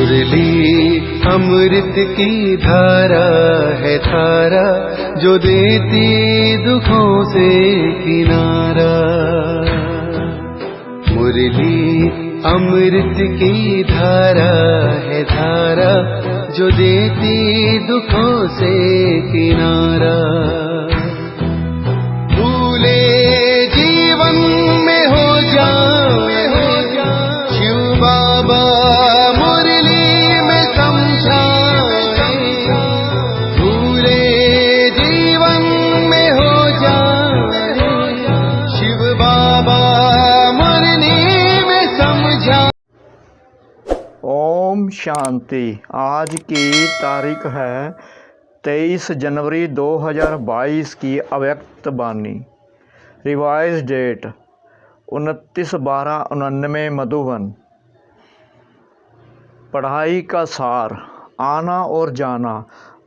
मुरली अमृत की धारा है धारा, जो देती दुखों से किनारा। मुरली अमृत की धारा है धारा, जो देती दुखों से किनारा। भूले जीवन में हो जाए शिव बाबा मुरली में समझाए। भूले जीवन में हो जाए शिव बाबा मुरली में समझा। ओम शांति। आज की तारीख है 23 जनवरी 2022 की अव्यक्त बानी। Revise date 29/12/99 Madhuban. पढ़ाई का सार, आना और जाना।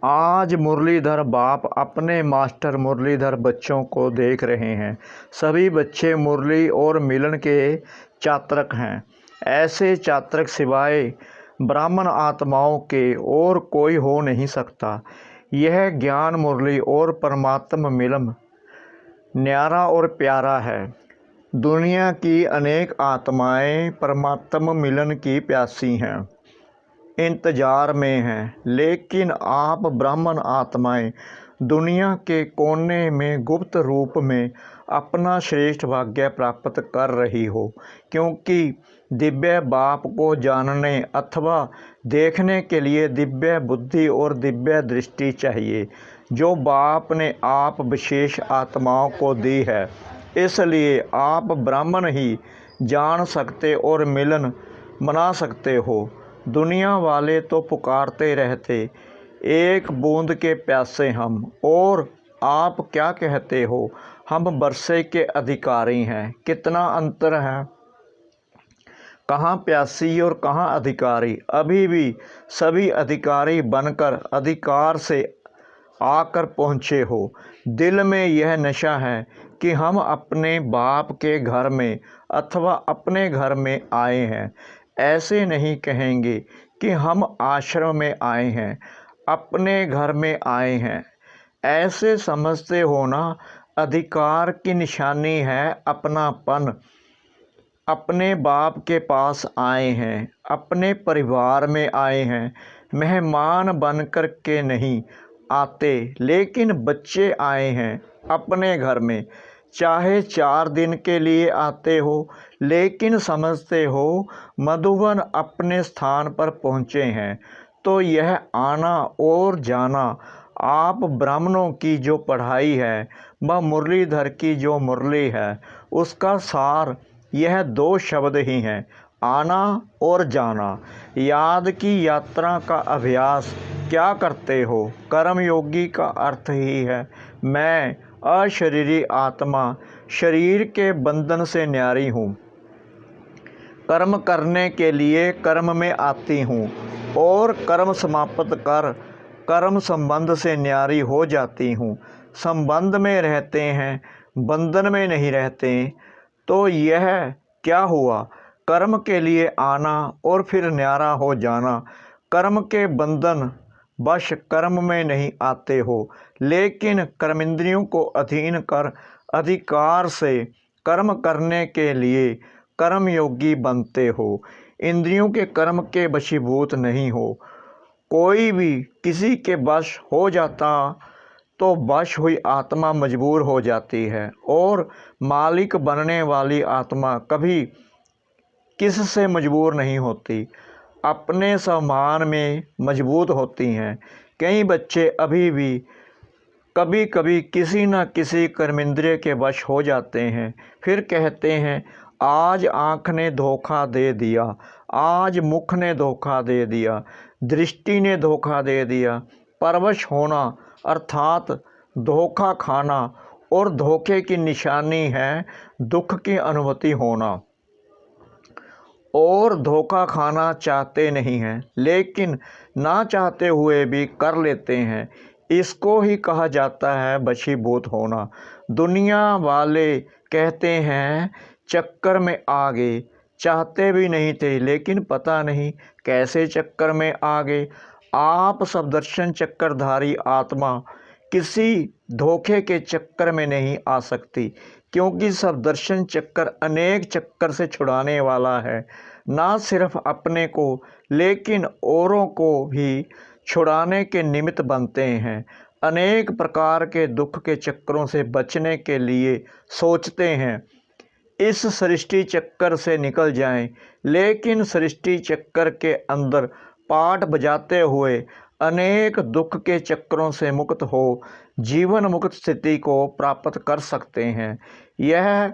आज मुरलीधर बाप अपने मास्टर मुरलीधर बच्चों को देख रहे हैं। सभी बच्चे मुरली और मिलन के चात्रक हैं। ऐसे चात्रक सिवाय ब्राह्मण आत्माओं के और कोई हो नहीं सकता। यह ज्ञान मुरली और परमात्मा मिलन न्यारा और प्यारा है। दुनिया की अनेक आत्माएं परमात्मा मिलन की प्यासी हैं, इंतजार में हैं, लेकिन आप ब्राह्मण आत्माएं दुनिया के कोने में गुप्त रूप में अपना श्रेष्ठ भाग्य प्राप्त कर रही हो, क्योंकि दिव्य बाप को जानने अथवा देखने के लिए दिव्य बुद्धि और दिव्य दृष्टि चाहिए, जो बाप ने आप विशेष आत्माओं को दी है। इसलिए आप ब्राह्मण ही जान सकते और मिलन मना सकते हो। दुनिया वाले तो पुकारते रहते, एक बूंद के प्यासे हम, और आप क्या कहते हो, हम बरसे के अधिकारी हैं। कितना अंतर है, कहाँ प्यासी और कहाँ अधिकारी। अभी भी सभी अधिकारी बनकर अधिकार से आकर पहुँचे हो। दिल में यह नशा है कि हम अपने बाप के घर में अथवा अपने घर में आए हैं। ऐसे नहीं कहेंगे कि हम आश्रम में आए हैं, अपने घर में आए हैं। ऐसे समझते हो ना। अधिकार की निशानी है अपनापन। अपने बाप के पास आए हैं, अपने परिवार में आए हैं। मेहमान बनकर के नहीं आते, लेकिन बच्चे आए हैं अपने घर में। चाहे 4 दिन के लिए आते हो, लेकिन समझते हो मधुबन अपने स्थान पर पहुँचे हैं। तो यह आना और जाना आप ब्राह्मणों की जो पढ़ाई है, वह मुरलीधर की जो मुरली है, उसका सार यह 2 शब्द ही हैं, आना और जाना। याद की यात्रा का अभ्यास क्या करते हो? कर्मयोगी का अर्थ ही है मैं अशरीरी आत्मा शरीर के बंधन से न्यारी हूँ। कर्म करने के लिए कर्म में आती हूँ और कर्म समाप्त कर कर्म संबंध से न्यारी हो जाती हूँ। संबंध में रहते हैं, बंधन में नहीं रहते। तो यह क्या हुआ? कर्म के लिए आना और फिर न्यारा हो जाना। कर्म के बंधन वश कर्म में नहीं आते हो, लेकिन कर्मेंद्रियों को अधीन कर अधिकार से कर्म करने के लिए कर्मयोगी बनते हो। इंद्रियों के कर्म के वशीभूत नहीं हो। कोई भी किसी के वश हो जाता तो वश हुई आत्मा मजबूर हो जाती है, और मालिक बनने वाली आत्मा कभी किससे मजबूर नहीं होती, अपने स्वाभिमान में मजबूत होती हैं। कई बच्चे अभी भी कभी कभी किसी न किसी कर्मेंद्रिय के वश हो जाते हैं। फिर कहते हैं आज आँख ने धोखा दे दिया, आज मुख ने धोखा दे दिया, दृष्टि ने धोखा दे दिया। परवश होना अर्थात धोखा खाना, और धोखे की निशानी है दुख की अनुभूति होना। और धोखा खाना चाहते नहीं हैं, लेकिन ना चाहते हुए भी कर लेते हैं। इसको ही कहा जाता है वशीभूत होना। दुनिया वाले कहते हैं चक्कर में आ गए, चाहते भी नहीं थे, लेकिन पता नहीं कैसे चक्कर में आ गए। आप सब दर्शन चक्रधारी आत्मा किसी धोखे के चक्कर में नहीं आ सकती, क्योंकि सब दर्शन चक्कर अनेक चक्कर से छुड़ाने वाला है। ना सिर्फ अपने को लेकिन औरों को भी छुड़ाने के निमित्त बनते हैं। अनेक प्रकार के दुख के चक्करों से बचने के लिए सोचते हैं इस सृष्टि चक्कर से निकल जाएं, लेकिन सृष्टि चक्कर के अंदर पाठ बजाते हुए अनेक दुख के चक्करों से मुक्त हो जीवन मुक्त स्थिति को प्राप्त कर सकते हैं। यह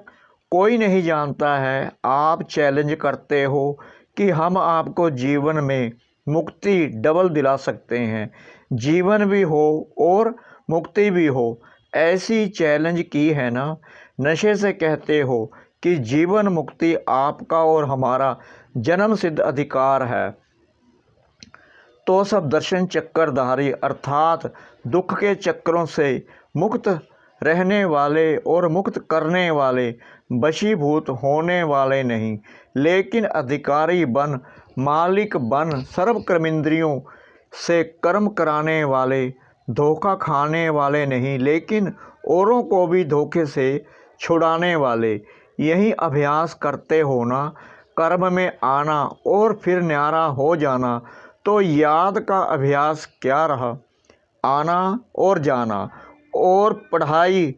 कोई नहीं जानता है। आप चैलेंज करते हो कि हम आपको जीवन में मुक्ति डबल दिला सकते हैं, जीवन भी हो और मुक्ति भी हो। ऐसी चैलेंज की है ना। नशे से कहते हो कि जीवन मुक्ति आपका और हमारा जन्म सिद्ध अधिकार है। तो सब दर्शन चक्रधारी अर्थात दुख के चक्रों से मुक्त रहने वाले और मुक्त करने वाले, वशीभूत होने वाले नहीं, लेकिन अधिकारी बन, मालिक बन, सर्व कर्मेंद्रियों से कर्म कराने वाले, धोखा खाने वाले नहीं, लेकिन औरों को भी धोखे से छुड़ाने वाले। यही अभ्यास करते हो ना, कर्म में आना और फिर न्यारा हो जाना। तो याद का अभ्यास क्या रहा? आना और जाना। और पढ़ाई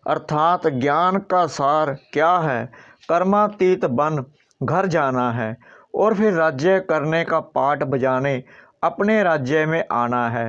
अर्थात ज्ञान का सार क्या है? कर्मातीत बन घर जाना है और फिर राज्य करने का पाठ बजाने अपने राज्य में आना है।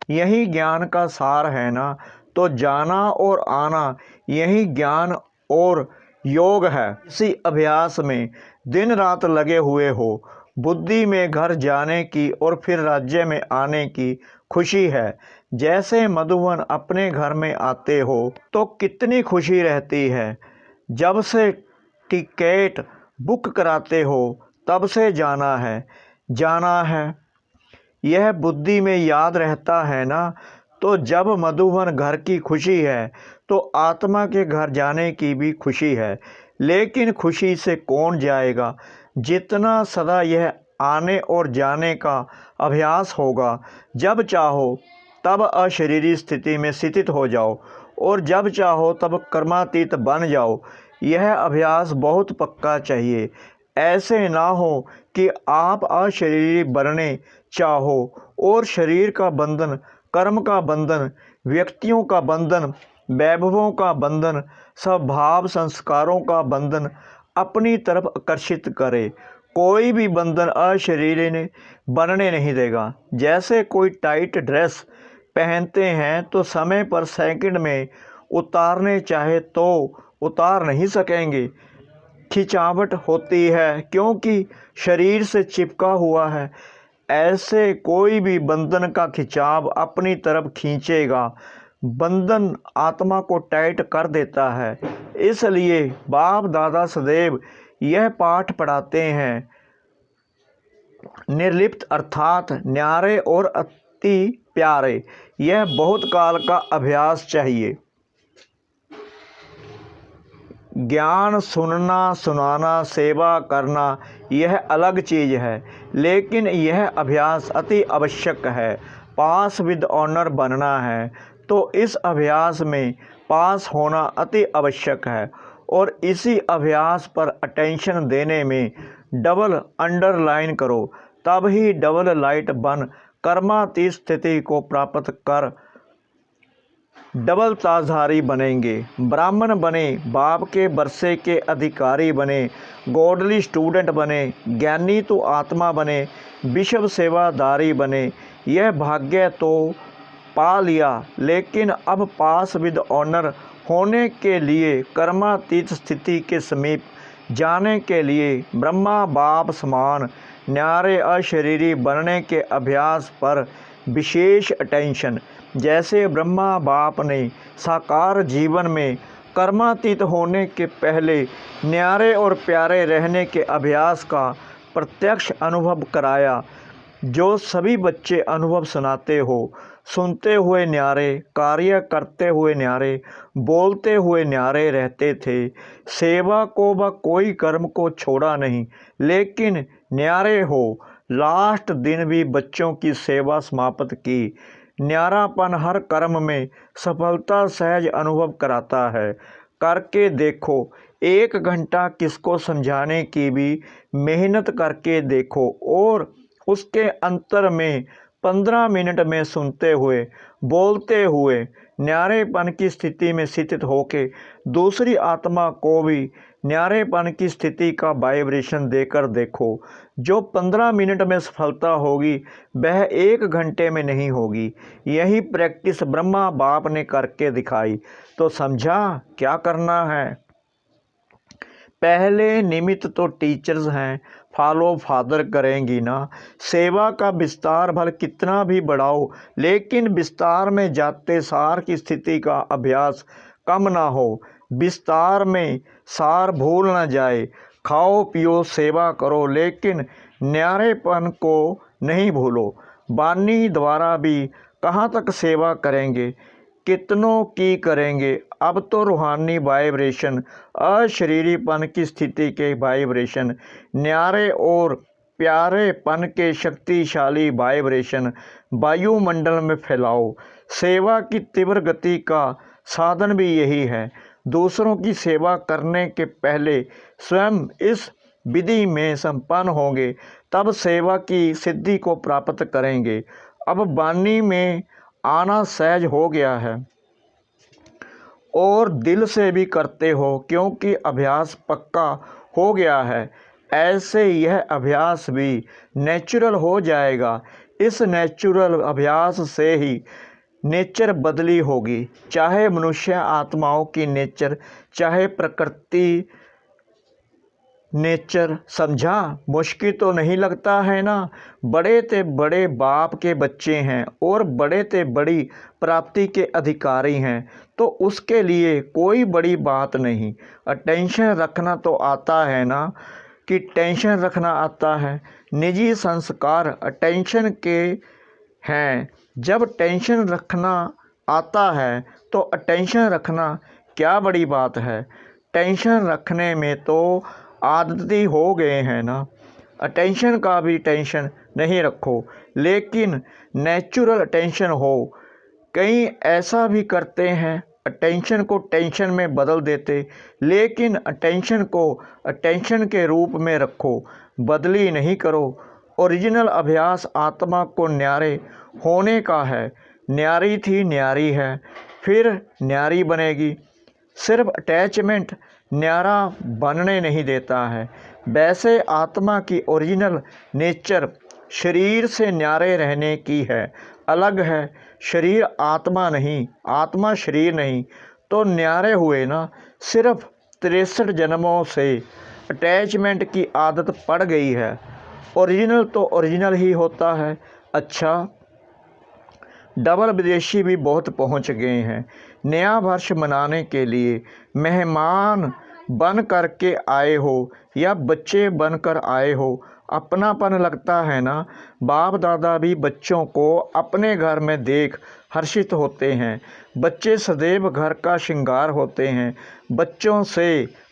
यही ज्ञान का सार है ना। तो जाना और आना यही ज्ञान और योग है। इसी अभ्यास में दिन रात लगे हुए हो। बुद्धि में घर जाने की और फिर राज्य में आने की खुशी है। जैसे मधुवन अपने घर में आते हो तो कितनी खुशी रहती है। जब से टिकट बुक कराते हो तब से जाना है, यह बुद्धि में याद रहता है ना। तो जब मधुवन घर की खुशी है तो आत्मा के घर जाने की भी खुशी है। लेकिन खुशी से कौन जाएगा? जितना सदा यह आने और जाने का अभ्यास होगा। जब चाहो तब अशरीरी स्थिति में स्थित हो जाओ और जब चाहो तब कर्मातीत बन जाओ। यह अभ्यास बहुत पक्का चाहिए। ऐसे ना हो कि आप अशरीरी बनने चाहो और शरीर का बंधन, कर्म का बंधन, व्यक्तियों का बंधन, वैभवों का बंधन, स्वभाव संस्कारों का बंधन अपनी तरफ आकर्षित करे। कोई भी बंधन अशरीरी ने बनने नहीं देगा। जैसे कोई टाइट ड्रेस पहनते हैं तो समय पर सेकंड में उतारने चाहे तो उतार नहीं सकेंगे। खिंचावट होती है क्योंकि शरीर से चिपका हुआ है। ऐसे कोई भी बंधन का खिंचाव अपनी तरफ खींचेगा। बंधन आत्मा को टाइट कर देता है। इसलिए बाप दादा सदैव यह पाठ पढ़ाते हैं, निर्लिप्त अर्थात न्यारे और अति प्यारे। यह बहुत काल का अभ्यास चाहिए। ज्ञान सुनना, सुनाना, सेवा करना यह अलग चीज़ है, लेकिन यह अभ्यास अति आवश्यक है। पास विद ऑनर बनना है तो इस अभ्यास में पास होना अति आवश्यक है। और इसी अभ्यास पर अटेंशन देने में डबल अंडरलाइन करो, तब ही डबल लाइट बन कर्मातीत स्थिति को प्राप्त कर डबल ताजधारी बनेंगे। ब्राह्मण बने, बाप के बरसे के अधिकारी बने, गॉडली स्टूडेंट बने, ज्ञानी तो आत्मा बने, विश्व सेवादारी बने। यह भाग्य तो पा लिया, लेकिन अब पास विद ऑनर होने के लिए, कर्मातीत स्थिति के समीप जाने के लिए, ब्रह्मा बाप समान न्यारे अशरीरी बनने के अभ्यास पर विशेष अटेंशन। जैसे ब्रह्मा बाप ने साकार जीवन में कर्मातीत होने के पहले न्यारे और प्यारे रहने के अभ्यास का प्रत्यक्ष अनुभव कराया, जो सभी बच्चे अनुभव सुनाते हो, सुनते हुए न्यारे, कार्य करते हुए न्यारे, बोलते हुए न्यारे रहते थे। सेवा को व कोई कर्म को छोड़ा नहीं, लेकिन न्यारे हो। लास्ट दिन भी बच्चों की सेवा समाप्त की। न्यारापन हर कर्म में सफलता सहज अनुभव कराता है। करके देखो, 1 घंटा किसको समझाने की भी मेहनत करके देखो और उसके अंतर में 15 मिनट में सुनते हुए, बोलते हुए, न्यारेपन की स्थिति में स्थित होके दूसरी आत्मा को भी न्यारेपन की स्थिति का वाइब्रेशन देकर देखो। जो 15 मिनट में सफलता होगी वह 1 घंटे में नहीं होगी। यही प्रैक्टिस ब्रह्मा बाप ने करके दिखाई। तो समझा क्या करना है। पहले निमित्त तो टीचर्स हैं, फॉलो फादर करेंगी ना। सेवा का विस्तार भल कितना भी बढ़ाओ, लेकिन विस्तार में जाते सार की स्थिति का अभ्यास कम ना हो। विस्तार में सार भूल ना जाए। खाओ पियो सेवा करो, लेकिन न्यारेपन को नहीं भूलो। बानी द्वारा भी कहाँ तक सेवा करेंगे, कितनों की करेंगे। अब तो रूहानी वाइब्रेशन, अशरीरीपन की स्थिति के वाइब्रेशन, न्यारे और प्यारेपन के शक्तिशाली वाइब्रेशन वायुमंडल में फैलाओ। सेवा की तीव्र गति का साधन भी यही है। दूसरों की सेवा करने के पहले स्वयं इस विधि में संपन्न होंगे, तब सेवा की सिद्धि को प्राप्त करेंगे। अब वाणी में आना सहज हो गया है और दिल से भी करते हो, क्योंकि अभ्यास पक्का हो गया है। ऐसे यह अभ्यास भी नेचुरल हो जाएगा। इस नेचुरल अभ्यास से ही नेचर बदली होगी, चाहे मनुष्य आत्माओं की नेचर, चाहे प्रकृति नेचर। समझा। मुश्किल तो नहीं लगता है ना। बड़े ते बड़े बाप के बच्चे हैं और बड़े ते बड़ी प्राप्ति के अधिकारी हैं, तो उसके लिए कोई बड़ी बात नहीं। टेंशन रखना तो आता है ना, कि टेंशन रखना आता है। निजी संस्कार टेंशन के हैं। जब टेंशन रखना आता है तो टेंशन रखना क्या बड़ी बात है। टेंशन रखने में तो आदती हो गए हैं ना। टेंशन का भी टेंशन नहीं रखो, लेकिन नेचुरल टेंशन हो। कई ऐसा भी करते हैं, टेंशन को टेंशन में बदल देते, लेकिन टेंशन को टेंशन के रूप में रखो, बदली नहीं करो। ओरिजिनल अभ्यास आत्मा को न्यारे होने का है। न्यारी थी, न्यारी है, फिर न्यारी बनेगी। सिर्फ अटैचमेंट न्यारा बनने नहीं देता है। वैसे आत्मा की ओरिजिनल नेचर शरीर से न्यारे रहने की है, अलग है। शरीर आत्मा नहीं, आत्मा शरीर नहीं। तो न्यारे हुए ना। सिर्फ 63 जन्मों से अटैचमेंट की आदत पड़ गई है। ओरिजिनल तो ओरिजिनल ही होता है। अच्छा, डबल विदेशी भी बहुत पहुंच गए हैं। नया वर्ष मनाने के लिए मेहमान बन कर के आए हो या बच्चे बन कर आए हो, अपनापन लगता है ना। बाप दादा भी बच्चों को अपने घर में देख हर्षित होते हैं। बच्चे सदैव घर का श्रृंगार होते हैं। बच्चों से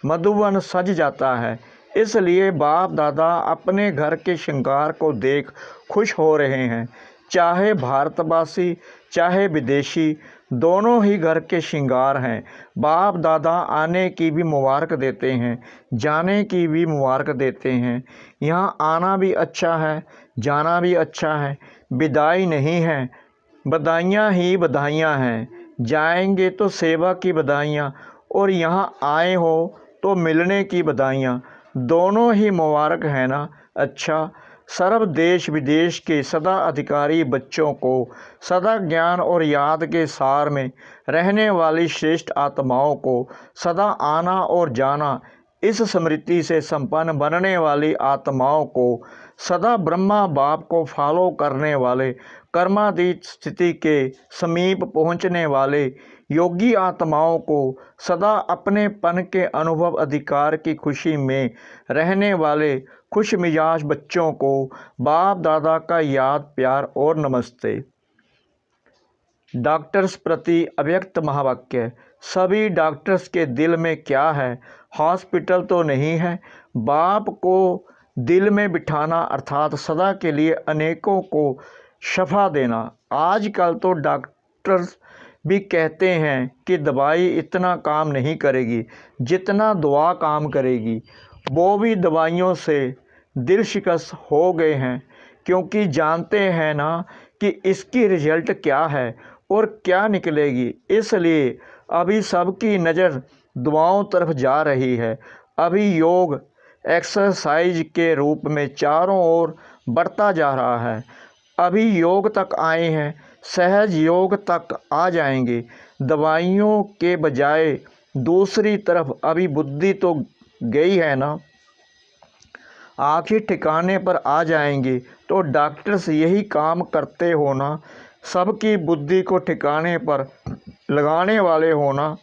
मधुवन सज जाता है। इसलिए बाप दादा अपने घर के श्रृंगार को देख खुश हो रहे हैं। चाहे भारतवासी चाहे विदेशी, दोनों ही घर के श्रृंगार हैं। बाप दादा आने की भी मुबारक देते हैं, जाने की भी मुबारक देते हैं। यहाँ आना भी अच्छा है, जाना भी अच्छा है। विदाई नहीं है, बधाइयाँ ही बधाइयाँ हैं। जाएंगे तो सेवा की बधाइयाँ, और यहाँ आए हो तो मिलने की बधाइयाँ। दोनों ही मुबारक है ना। अच्छा, सर्व देश विदेश के सदा अधिकारी बच्चों को सदा ज्ञान और याद के सार में रहने वाली श्रेष्ठ आत्माओं को सदा आना और जाना, इस स्मृति से संपन्न बनने वाली आत्माओं को सदा ब्रह्मा बाप को फॉलो करने वाले कर्मातीत स्थिति के समीप पहुँचने वाले, योगी आत्माओं को सदा अपनेपन के अनुभव अधिकार की खुशी में रहने वाले खुश मिजाज बच्चों को बाप दादा का याद प्यार और नमस्ते। डॉक्टर्स प्रति अव्यक्त महावाक्य। सभी डॉक्टर्स के दिल में क्या है? हॉस्पिटल तो नहीं है। बाप को दिल में बिठाना अर्थात सदा के लिए अनेकों को शफा देना। आजकल तो डॉक्टर्स भी कहते हैं कि दवाई इतना काम नहीं करेगी जितना दुआ काम करेगी। वो भी दवाइयों से दिल शिकस्त हो गए हैं, क्योंकि जानते हैं ना कि इसकी रिजल्ट क्या है और क्या निकलेगी। इसलिए अभी सबकी नज़र दुआओं तरफ जा रही है। अभी योग एक्सरसाइज के रूप में चारों ओर बढ़ता जा रहा है। अभी योग तक आए हैं, सहज योग तक आ जाएंगे। दवाइयों के बजाय दूसरी तरफ अभी बुद्धि तो गई है ना, आखिर ठिकाने पर आ जाएंगे। तो डॉक्टर्स यही काम करते होना, सबकी बुद्धि को ठिकाने पर लगाने वाले होना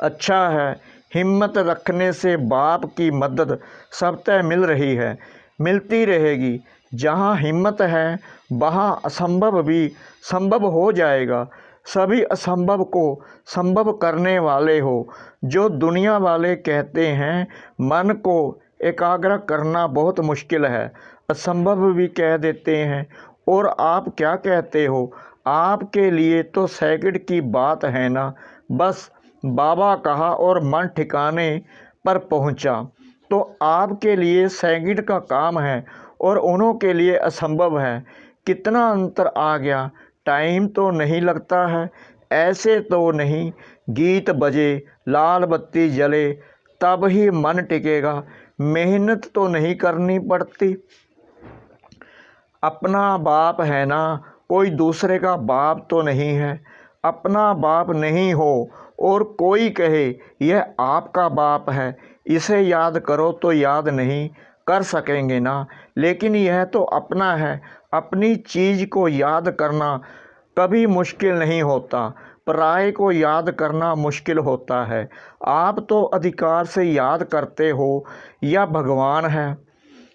अच्छा है। हिम्मत रखने से बाप की मदद सबतः मिल रही है, मिलती रहेगी। जहाँ हिम्मत है वहाँ असंभव भी संभव हो जाएगा। सभी असंभव को संभव करने वाले हो। जो दुनिया वाले कहते हैं मन को एकाग्र करना बहुत मुश्किल है, असंभव भी कह देते हैं। और आप क्या कहते हो? आपके लिए तो सेकंड की बात है ना। बस बाबा कहा और मन ठिकाने पर पहुंचा। तो आपके लिए सेकंड का काम है और उन्हों के लिए असंभव है। कितना अंतर आ गया। टाइम तो नहीं लगता है, ऐसे तो नहीं। गीत बजे, लाल बत्ती जले, तब ही मन टिकेगा। मेहनत तो नहीं करनी पड़ती। अपना बाप है ना, कोई दूसरे का बाप तो नहीं है। अपना बाप नहीं हो और कोई कहे यह आपका बाप है, इसे याद करो तो याद नहीं कर सकेंगे ना। लेकिन यह तो अपना है। अपनी चीज़ को याद करना कभी मुश्किल नहीं होता, पराये को याद करना मुश्किल होता है। आप तो अधिकार से याद करते हो या भगवान है,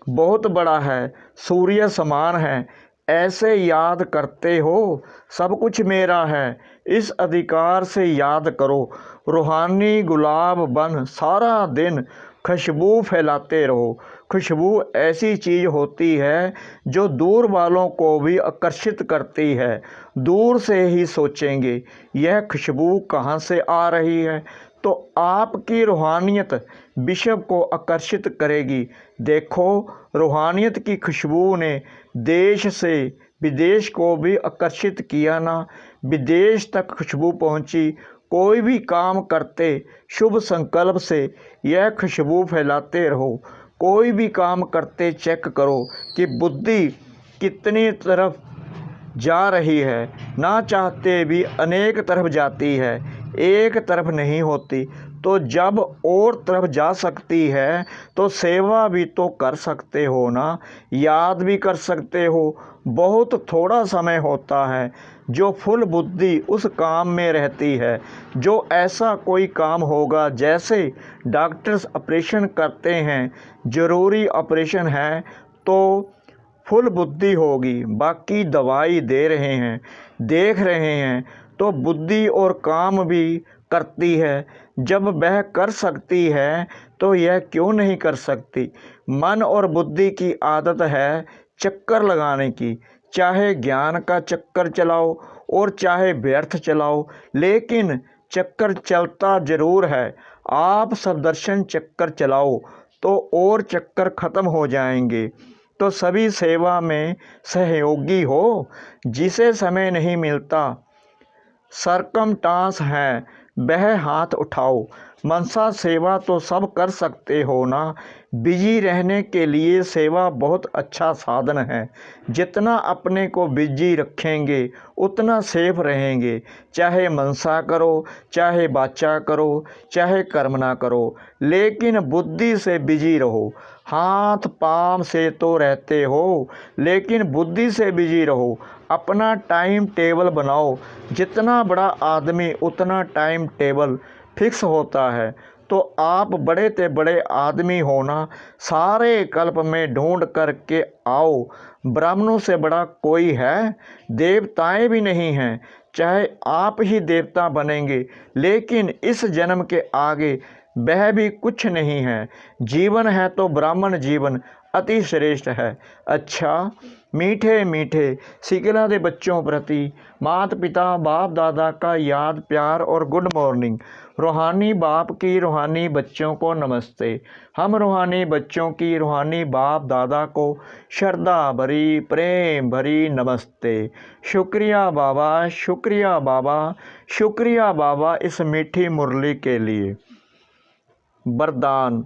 बहुत बड़ा है, सूर्य समान है, ऐसे याद करते हो सब कुछ मेरा है। इस अधिकार से याद करो। रूहानी गुलाब बन सारा दिन खुशबू फैलाते रहो। खुशबू ऐसी चीज़ होती है जो दूर वालों को भी आकर्षित करती है। दूर से ही सोचेंगे यह खुशबू कहाँ से आ रही है, तो आपकी रूहानियत विश्व को आकर्षित करेगी। देखो, रूहानियत की खुशबू ने देश से विदेश को भी आकर्षित किया ना। विदेश तक खुशबू पहुंची। कोई भी काम करते शुभ संकल्प से यह खुशबू फैलाते रहो। कोई भी काम करते चेक करो कि बुद्धि कितनी तरफ जा रही है। ना चाहते भी अनेक तरफ जाती है, एक तरफ नहीं होती। तो जब और तरफ जा सकती है तो सेवा भी तो कर सकते हो ना, याद भी कर सकते हो। बहुत थोड़ा समय होता है जो फुल बुद्धि उस काम में रहती है। जो ऐसा कोई काम होगा, जैसे डॉक्टर्स ऑपरेशन करते हैं, ज़रूरी ऑपरेशन है तो फुल बुद्धि होगी। बाकी दवाई दे रहे हैं, देख रहे हैं, तो बुद्धि और काम भी करती है। जब वह कर सकती है तो यह क्यों नहीं कर सकती? मन और बुद्धि की आदत है चक्कर लगाने की। चाहे ज्ञान का चक्कर चलाओ और चाहे व्यर्थ चलाओ, लेकिन चक्कर चलता ज़रूर है। आप सदर्शन चक्कर चलाओ तो और चक्कर ख़त्म हो जाएंगे। तो सभी सेवा में सहयोगी हो। जिसे समय नहीं मिलता, सरकमटांस है, वह हाथ उठाओ। मनसा सेवा तो सब कर सकते हो ना। बिजी रहने के लिए सेवा बहुत अच्छा साधन है। जितना अपने को बिजी रखेंगे उतना सेफ रहेंगे। चाहे मनसा करो, चाहे वाचा करो, चाहे कर्म ना करो, लेकिन बुद्धि से बिजी रहो। हाथ पाँव से तो रहते हो, लेकिन बुद्धि से बिजी रहो। अपना टाइम टेबल बनाओ। जितना बड़ा आदमी उतना टाइम टेबल फिक्स होता है। तो आप बड़े ते बड़े आदमी होना सारे कल्प में ढूंढ करके आओ। ब्राह्मणों से बड़ा कोई है? देवताएं भी नहीं हैं। चाहे आप ही देवता बनेंगे, लेकिन इस जन्म के आगे वह भी कुछ नहीं है। जीवन है तो ब्राह्मण जीवन अति श्रेष्ठ है। अच्छा, मीठे मीठे सिकला दे बच्चों प्रति माता पिता बाप दादा का याद प्यार और गुड मॉर्निंग। रूहानी बाप की रूहानी बच्चों को नमस्ते। हम रूहानी बच्चों की रूहानी बाप दादा को श्रद्धा भरी प्रेम भरी नमस्ते। शुक्रिया बाबा, शुक्रिया बाबा, शुक्रिया बाबा इस मीठी मुरली के लिए। वरदान: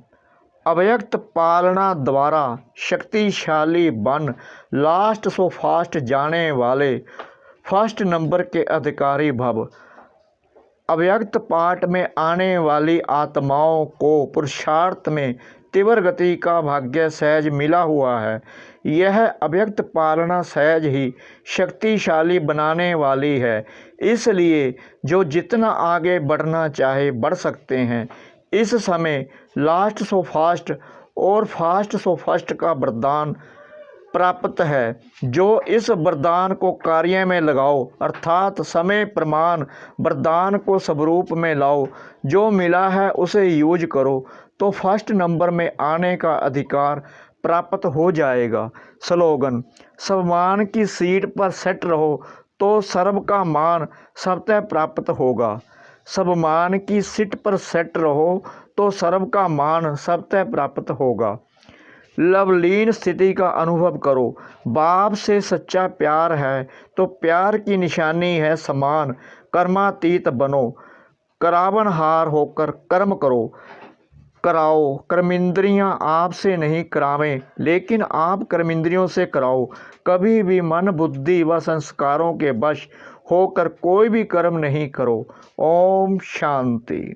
अव्यक्त पालना द्वारा शक्तिशाली बन लास्ट सो फास्ट जाने वाले फर्स्ट नंबर के अधिकारी भव। अव्यक्त पाठ में आने वाली आत्माओं को पुरुषार्थ में तीव्र गति का भाग्य सहज मिला हुआ है। यह अव्यक्त पालना सहज ही शक्तिशाली बनाने वाली है। इसलिए जो जितना आगे बढ़ना चाहे बढ़ सकते हैं। इस समय लास्ट सो फास्ट और फास्ट सो फर्स्ट का वरदान प्राप्त है। जो इस वरदान को कार्य में लगाओ, अर्थात समय प्रमाण वरदान को स्वरूप में लाओ, जो मिला है उसे यूज करो, तो फर्स्ट नंबर में आने का अधिकार प्राप्त हो जाएगा। स्लोगन: सम्मान की सीट पर सेट रहो तो सर्व का मान स्वतः प्राप्त होगा। सम्मान की सीट पर सेट रहो तो सर्व का मान स्वतः प्राप्त होगा। लवलीन स्थिति का अनुभव करो। बाप से सच्चा प्यार है तो प्यार की निशानी है समान। कर्मातीत बनो, करावनहार होकर कर्म करो, कराओ। कर्मेंद्रियां आपसे नहीं करावें, लेकिन आप कर्मेंद्रियों से कराओ। कभी भी मन बुद्धि व संस्कारों के वश होकर कोई भी कर्म नहीं करो। ओम शांति।